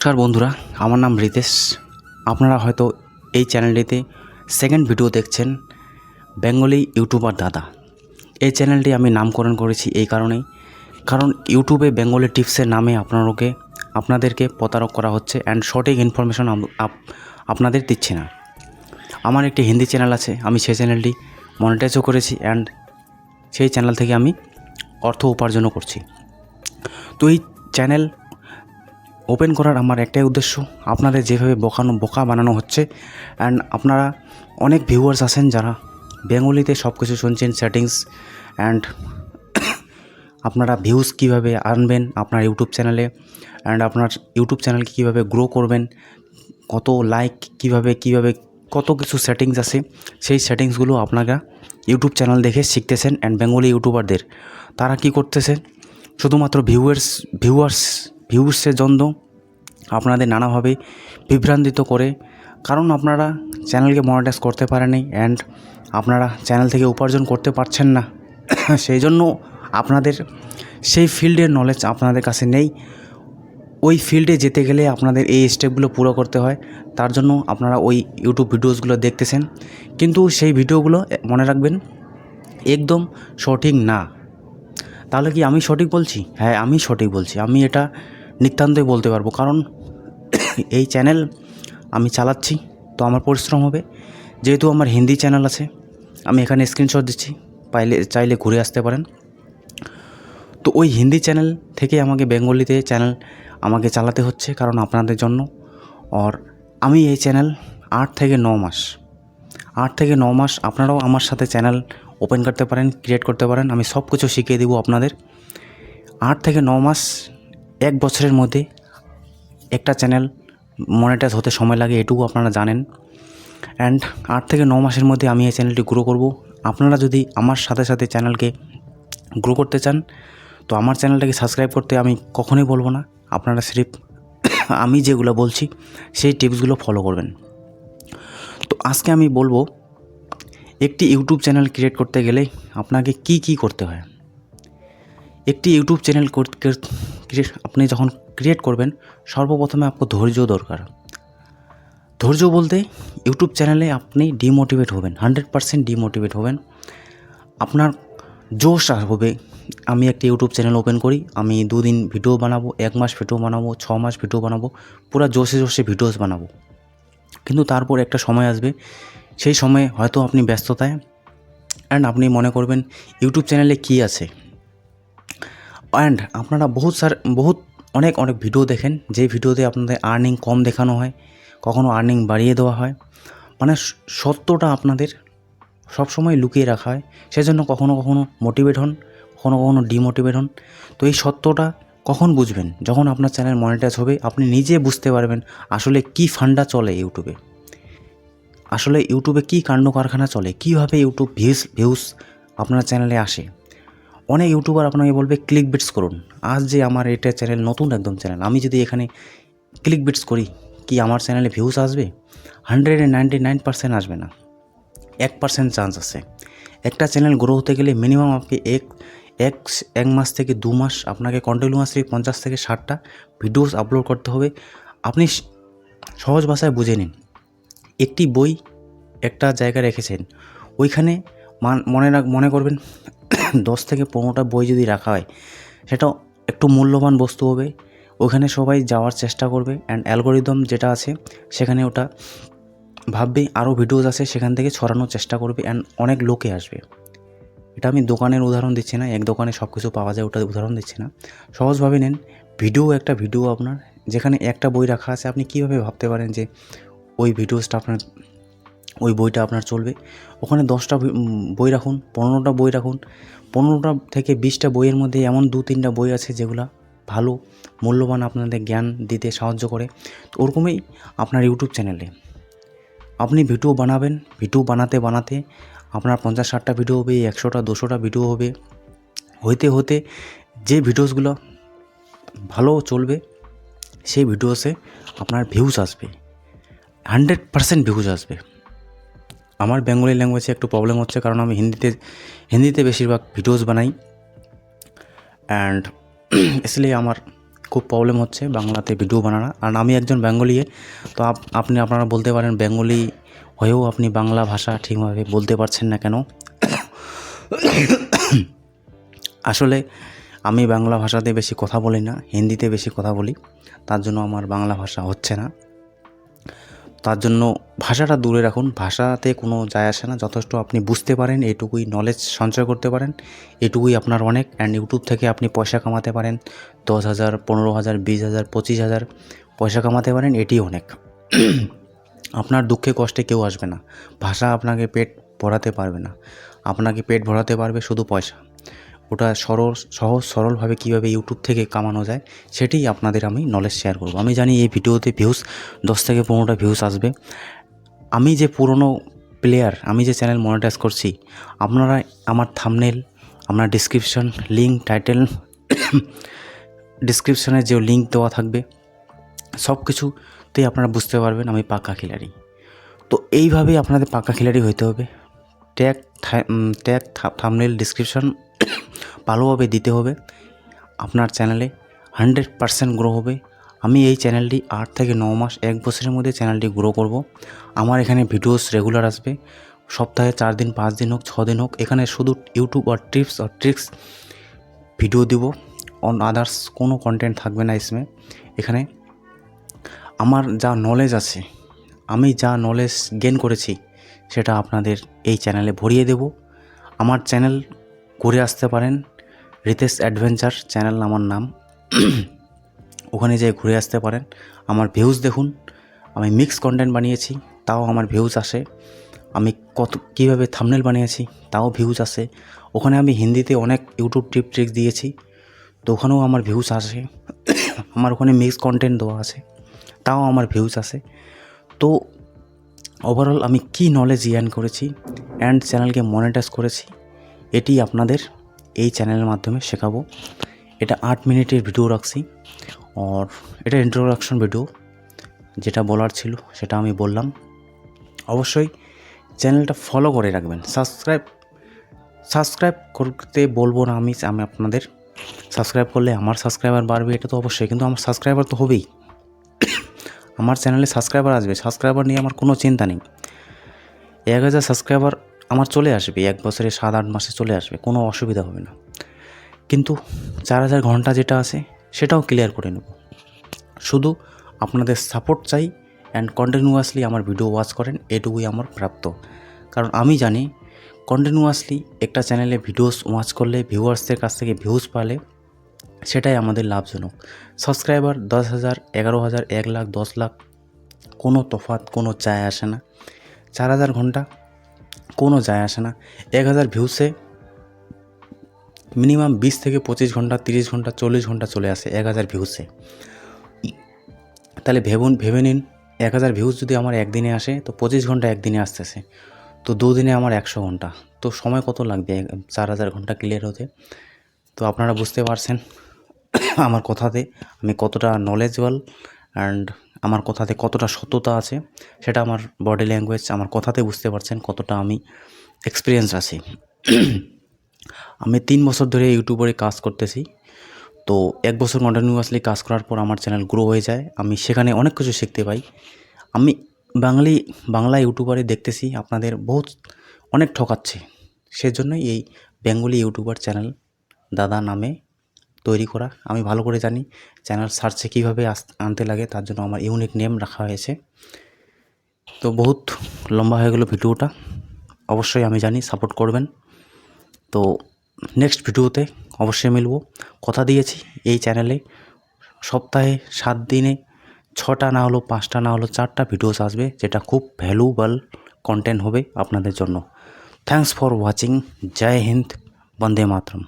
নমস্কার বন্ধুরা, আমার নাম রিতেশ। আপনারা হয়তো এই চ্যানেলটিতে সেকেন্ড ভিডিও দেখছেন। বেঙ্গলি ইউটিউবার দাদা, এই চ্যানেলটি আমি নামকরণ করেছি এই কারণেই, কারণ ইউটিউবে বেঙ্গলি টিপসের নামে আপনাদেরকে প্রতারক করা হচ্ছে অ্যান্ড সঠিক ইনফরমেশন আপনাদের দিচ্ছে না। আমার একটি হিন্দি চ্যানেল আছে, আমি সেই চ্যানেলটি মনিটাইজও করেছি অ্যান্ড সেই চ্যানেল থেকে আমি অর্থ উপার্জনও করছি। তো এই চ্যানেল ওপেন করার আমার একটাই উদ্দেশ্য, আপনাদের যেভাবে বোকা বানানো হচ্ছে অ্যান্ড আপনারা অনেক ভিউয়ার্স আছেন যারা বেঙ্গলিতে সব কিছু শুনছেন, সেটিংস অ্যান্ড আপনারা ভিউজ কীভাবে আনবেন আপনার ইউটিউব চ্যানেলে অ্যান্ড আপনার ইউটিউব চ্যানেলকে কীভাবে গ্রো করবেন, কত লাইক কীভাবে কত কিছু সেটিংস আছে, সেই সেটিংসগুলো আপনারা ইউটিউব চ্যানেল দেখে শিখতেছেন। অ্যান্ড বেঙ্গলি ইউটিউবারদের তারা কি করতেছে, শুধুমাত্র ভিউয়ার্সের জন্য আপনাদের নানাভাবে বিভ্রান্তিত করে, কারণ আপনারা চ্যানেলকে মনিটাইজ করতে পারেনি অ্যান্ড আপনারা চ্যানেল থেকে উপার্জন করতে পারছেন না। সেই জন্য আপনাদের সেই ফিল্ডের নলেজ আপনাদের কাছে নেই। ওই ফিল্ডে যেতে গেলে আপনাদের এই স্টেপগুলো পুরো করতে হয়, তার জন্য আপনারা ওই ইউটিউব ভিডিওসগুলো দেখতেছেন, কিন্তু সেই ভিডিওগুলো মনে রাখবেন একদম সঠিক না। তাহলে কি আমি সঠিক বলছি? হ্যাঁ, আমি সঠিক বলছি। আমি এটা নিতান্তই বলতে পারবো, কারণ এই চ্যানেল আমি চালাচ্ছি, তো আমার পরিশ্রম হবে। যেহেতু আমার হিন্দি চ্যানেল আছে, আমি এখানে স্ক্রিনশট দিচ্ছি, চাইলে ঘুরে আসতে পারেন। তো ওই হিন্দি চ্যানেল থেকে আমাকে বেঙ্গলিতে চ্যানেল আমাকে চালাতে হচ্ছে, কারণ আপনাদের জন্য। আর আমি এই চ্যানেল 8 থেকে 9 মাস আপনারাও আমার সাথে চ্যানেল ওপেন করতে পারেন, ক্রিয়েট করতে পারেন। আমি সব কিছু শিখিয়ে দেবো আপনাদের। 8 থেকে 9 মাস, 1 বছরের মধ্যে একটা চ্যানেল মনিটাইজ হতে সময় লাগে, এটুকু আপনারা জানেন। অ্যান্ড 8 থেকে 9 মাসের মধ্যে আমি এই চ্যানেলটি গ্রো করব। আপনারা যদি আমার সাথে সাথে চ্যানেলকে গ্রো করতে চান, তো আমার চ্যানেলটাকে সাবস্ক্রাইব করতে আমি কখনোই বলবো না। আপনারা সিরিফ আমি যেগুলো বলছি সেই টিপসগুলো ফলো করবেন। তো আজকে আমি বলবো, একটি ইউটিউব চ্যানেল ক্রিয়েট করতে গেলে আপনাকে কি করতে হয়। একটি ইউটিউব চ্যানেল আপনি যখন ক্রিয়েট করবেন, সর্বপ্রথমে আপনার ধৈর্য দরকার। ধৈর্য বলতে ইউটিউব চ্যানেলে আপনি ডিমোটিভেট হবেন, 100% ডিমোটিভেট হবেন। আপনার জোশ হবে, আমি একটি ইউটিউব চ্যানেল ওপেন করি, আমি 2 দিন ভিডিও বানাবো, 1 মাস ভিডিও বানাবো, 6 মাস ভিডিও বানাবো, পুরো জোশে ভিডিওস বানাবো। কিন্তু তারপর একটা সময় আসবে, সেই সময়ে হয়তো আপনি ব্যস্ততায় অ্যান্ড আপনি মনে করবেন ইউটিউব চ্যানেলে কী আছে। অ্যান্ড আপনারা অনেক ভিডিও দেখেন, যে ভিডিওতে আপনাদের আর্নিং কম দেখানো হয়, কখনো আর্নিং বাড়িয়ে দেওয়া হয়। মানে সত্যটা আপনাদের সবসময় লুকিয়ে রাখা হয়। সেজন্য কখনো মোটিভেট হন, কখনো ডিমোটিভেট হন। তো এই সত্যটা কখন বুঝবেন? যখন আপনার চ্যানেল মনিটাইজ হবে, আপনি নিজে বুঝতে পারবেন আসলে কী ফান্ডা চলে ইউটিউবে, আসলে ইউটিউবে কী কাণ্ড কারখানা চলে, কীভাবে ইউটিউব ভিউস আপনার চ্যানেলে আসে। অনেক ইউটিউবার আপনাকে বলবে ক্লিক বিটস করুন। আজ যে আমার এটা চ্যানেল, নতুন একদম চ্যানেল, আমি যদি এখানে ক্লিক বিটস করি, কি আমার চ্যানেলে ভিউস আসবে? 199% আসবে না, 1% চান্স আছে। একটা চ্যানেল গ্রো হতে গেলে মিনিমাম আপনি এক মাস থেকে 2 মাস আপনাকে কন্টিনিউয়াসলি 50 থেকে 60টা ভিডিওস আপলোড করতে হবে। আপনি সহজ ভাষায় বুঝে নিন, একটি বই একটা জায়গায় রেখেছেন, ওইখানে মনে করবেন 10 থেকে 15টা বই যদি রাখা হয়, সেটা একটু মূল্যবান বস্তু হবে, ওখানে সবাই যাওয়ার চেষ্টা করবে। অ্যান্ড অ্যালগোরিদম যেটা আছে সেখানে ওটা ভাববে আরও ভিডিওস আছে, সেখান থেকে ছড়ানোর চেষ্টা করবে অ্যান্ড অনেক লোকে আসবে। এটা আমি দোকানের উদাহরণ দিচ্ছি না, এক দোকানে সব কিছু পাওয়া যায় ওটা উদাহরণ দিচ্ছি না। সহজভাবে নেন, একটা ভিডিও আপনার যেখানে একটা বই রাখা আছে, আপনি কীভাবে ভাবতে পারেন যে ওই বইটা আপনার চলবে? ওখানে 10টা বই রাখুন, 15টা বই রাখুন। 15টা থেকে 20টা বইয়ের মধ্যে এমন 2-3টা বই আছে যেগুলো ভালো, মূল্যবান, আপনাদের জ্ঞান দিতে সাহায্য করে। তো ওরকমই আপনার ইউটিউব চ্যানেলে আপনি ভিডিও বানাবেন, ভিডিও বানাতে আপনার 50-60টা ভিডিও হবে, 100টা 200টা ভিডিও হবে। হতে যে ভিডিওসগুলো ভালো চলবে, সেই ভিডিওসে আপনার ভিউজ আসবে, 100% ভিউজ আসবে। আমার বেঙ্গলি ল্যাঙ্গুয়েজে একটু প্রবলেম হচ্ছে, কারণ আমি হিন্দিতে বেশিরভাগ ভিডিওস বানাই অ্যান্ড इसलिए আমার খুব প্রবলেম হচ্ছে বাংলাতে ভিডিও বানানো। আর আমি একজন বেঙ্গলি, তো আপনারা বলতে পারেন বেঙ্গলি হয়েও আপনি বাংলা ভাষা ঠিকভাবে বলতে পারছেন না কেন? আসলে আমি বাংলা ভাষাতে বেশি কথা বলি না, হিন্দিতে বেশি কথা বলি, তার জন্য আমার বাংলা ভাষা হচ্ছে না। তার জন্য ভাষাটা দূরে রাখুন, ভাষাতে কোনো যায় আসে না। যথেষ্ট আপনি বুঝতে পারেন, এটুকুই নলেজ সঞ্চয় করতে পারেন, এটুকুই আপনার অনেক। অ্যান্ড ইউটিউব থেকে আপনি পয়সা কামাতে পারেন, 10,000, 15,000, 20,000, 25,000 পয়সা কামাতে পারেন, এটি অনেক। আপনার দুঃখে কষ্টে কেউ আসবে না, ভাষা আপনাকে পেট ভরাতে পারবে না, আপনাকে পেট ভরাতে পারবে শুধু পয়সা। ওটা সহজ সরলভাবে কীভাবে ইউটিউব থেকে কামানো যায় সেটাই আপনাদের আমি নলেজ শেয়ার করব। আমি জানি এই ভিডিওতে ভিউজ 10 থেকে 15টা ভিউজ আসবে। আমি যে পুরনো প্লেয়ার, আমি যে চ্যানেল মনিটাইজ করছি, আপনারা আমার থাম্বনেল, আপনার ডিসক্রিপশন লিঙ্ক, টাইটেল ডিসক্রিপশনে যে লিঙ্ক দেওয়া থাকবে সব কিছুতেই আপনারা বুঝতে পারবেন আমি পাক্কা খিলাড়ি। তো এইভাবেই আপনাদের পাক্কা খিলাড়ি হইতে হবে। ট্যাগ থাম্বনেল ডিসক্রিপশন ভালোভাবে দিতে হবে, আপনার চ্যানেলে 100% গ্রো হবে। আমি এই চ্যানেলটি 8 থেকে 9 মাস, 1 বছরের মধ্যে চ্যানেলটি গ্রো করব। আমার এখানে ভিডিওস রেগুলার আসবে, সপ্তাহে 4 দিন, 5 দিন হোক, 6 দিন হোক। এখানে শুধু ইউটিউব আর টিপস আর ট্রিক্স ভিডিও দিব, অন আদার্স কোনো কন্টেন্ট থাকবে না। এখানে আমার যা নলেজ আছে, আমি যা নলেজ গেইন করেছি সেটা আপনাদের এই চ্যানেলে ভরিয়ে দেব। আমার চ্যানেল ঘুরে আসতে পারেন, রিতেশ অ্যাডভেঞ্চার চ্যানেল আমার নাম, ওখানে যেয়ে ঘুরে আসতে পারেন। আমার ভিউজ দেখুন, আমি মিক্স কন্টেন্ট বানিয়েছি, তাও আমার ভিউজ আসে। আমি কীভাবে থাম্বনেল বানিয়েছি, তাও ভিউজ আসে। ওখানে আমি হিন্দিতে অনেক ইউটিউব টিপ ট্রিক্স দিয়েছি, তো ওখানেও আমার ভিউজ আসে। আমার ওখানে মিক্স কন্টেন্ট দেওয়া আছে, তাও আমার ভিউজ আসে। তো ওভারঅল আমি কি নলেজ গেইন করেছি অ্যান্ড চ্যানেলকে মনিটাইজ করেছি, এটি আপনাদের এই চ্যানেলের মাধ্যমে শেখাবো। এটা 8 মিনিটের ভিডিও রাখছি, আর এটা ইন্ট্রোডাকশন ভিডিও, যেটা বলার ছিল সেটা আমি বললাম। অবশ্যই চ্যানেলটা ফলো করে রাখবেন, সাবস্ক্রাইব করতে বলবো না আমি আপনাদের। সাবস্ক্রাইব করলে আমার সাবস্ক্রাইবার বাড়বে, এটা তো অবশ্যই, কিন্তু আমার সাবস্ক্রাইবার তো হবেই, আমার চ্যানেলে সাবস্ক্রাইবার আসবে। সাবস্ক্রাইবার নিয়ে আমার কোনো চিন্তা নেই। 1,000 সাবস্ক্রাইবার আমার চলে আসবে, 1 বছরে 7-8 মাসে চলে আসবে, কোনো অসুবিধা হবে না। কিন্তু 4,000 ঘন্টা যেটা আছে সেটাও ক্লিয়ার করে নেব। শুধু আপনাদের সাপোর্ট চাই অ্যান্ড কন্টিনিউয়াসলি আমার ভিডিও ওয়াচ করেন, এটুকুই আমার প্রাপ্ত। কারণ আমি জানি কন্টিনিউয়াসলি একটা চ্যানেলে ভিডিওস ওয়াচ করলে, ভিউয়ার্সদের কাছ থেকে ভিউজ পালে সেটাই আমাদের লাভজনক। সাবস্ক্রাইবার 10,000, 11,000, 1 লাখ, 10 লাখ কোনো তফাৎ, কোনো যায় আসে না। 4,000 ঘন্টা কোনো যায় আসে না। 1,000 ভিউসে মিনিমাম 20 থেকে 25 ঘন্টা, 30 ঘন্টা, 40 ঘন্টা চলে আসে 1,000 ভিউসে। তাহলে ভেবে নিন 1,000 ভিউজ যদি আমার একদিনে আসে, তো 25 ঘন্টা একদিনে আসতেছে, তো 2 দিনে আমার 100 ঘন্টা। তো সময় কত লাগবে 4,000 ঘন্টা ক্লিয়ার হতে? তো আপনারা বুঝতে পারছেন আমার কথাতে আমি কতটা নলেজেবল অ্যান্ড আমার কথাতে কতটা সততা আছে, সেটা আমার বডি ল্যাঙ্গুয়েজ, আমার কথাতে বুঝতে পারছেন কতটা আমি এক্সপিরিয়েন্স আছি। আমি 3 বছর ধরে ইউটিউবারে কাজ করতেছি। তো 1 বছর কন্টিনিউয়াসলি কাজ করার পর আমার চ্যানেল গ্রো হয়ে যায়, আমি সেখানে অনেক কিছু শিখতে পাই। আমি বাংলা ইউটিউবারে দেখতেছি আপনাদের অনেক ঠকাচ্ছে, সেজন্যই এই বেঙ্গলি ইউটিউবার চ্যানেল দাদা নামে তৈরি করা। আমি ভালো করে জানি চ্যানেল সার্চে কীভাবে আনতে লাগে, তার জন্য আমার ইউনিক নেম রাখা হয়েছে। তো বহুত লম্বা হয়ে গেল ভিডিওটা, অবশ্যই আমি জানি সাপোর্ট করবেন। তো নেক্সট ভিডিওতে অবশ্যই মিলব, কথা দিয়েছি এই চ্যানেলে সপ্তাহে 7 দিনে 6টা না হলেও 5টা না হলেও 4টা ভিডিওস আসবে, যেটা খুব ভ্যালুয়েবল কন্টেন্ট হবে আপনাদের জন্য। Thanks for watching. জয় হিন্দ, বন্দে মাতরম।